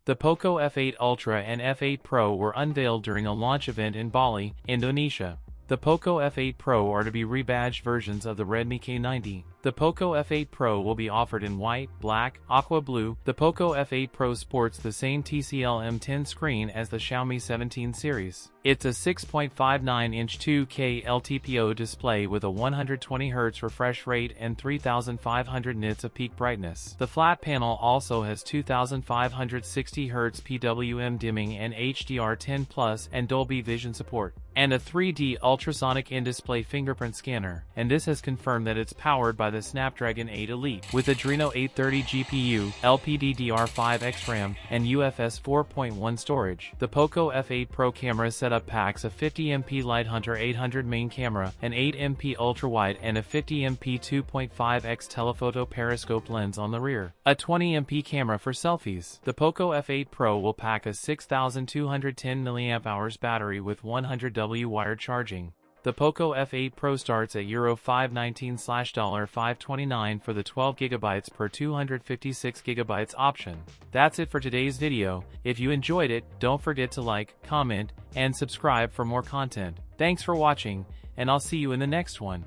The Poco F8 Ultra and F8 Pro were unveiled during a launch event in Bali, Indonesia. The Poco F8 Pro are to be rebadged versions of the Redmi K90. The Poco F8 Pro will be offered in white, black, aqua blue. The Poco F8 Pro sports the same TCL M10 screen as the Xiaomi 17 series. It's a 6.59-inch 2K LTPO display with a 120Hz refresh rate and 3500 nits of peak brightness. The flat panel also has 2560Hz PWM dimming and HDR10 Plus and Dolby Vision support, and a 3D ultrasonic in-display fingerprint scanner, and this has confirmed that it's powered by the Snapdragon 8 Elite with Adreno 830 GPU, LPDDR5X RAM, and UFS 4.1 storage. The Poco F8 Pro camera setup packs a 50MP Lighthunter 800 main camera, an 8MP ultrawide, and a 50MP 2.5x telephoto periscope lens on the rear. A 20MP camera for selfies. The Poco F8 Pro will pack a 6210 mAh battery with 100W wired charging. The Poco F8 Pro starts at €519/$529 for the 12GB per 256GB option. That's it for today's video. If you enjoyed it, don't forget to like, comment, and subscribe for more content. Thanks for watching, and I'll see you in the next one.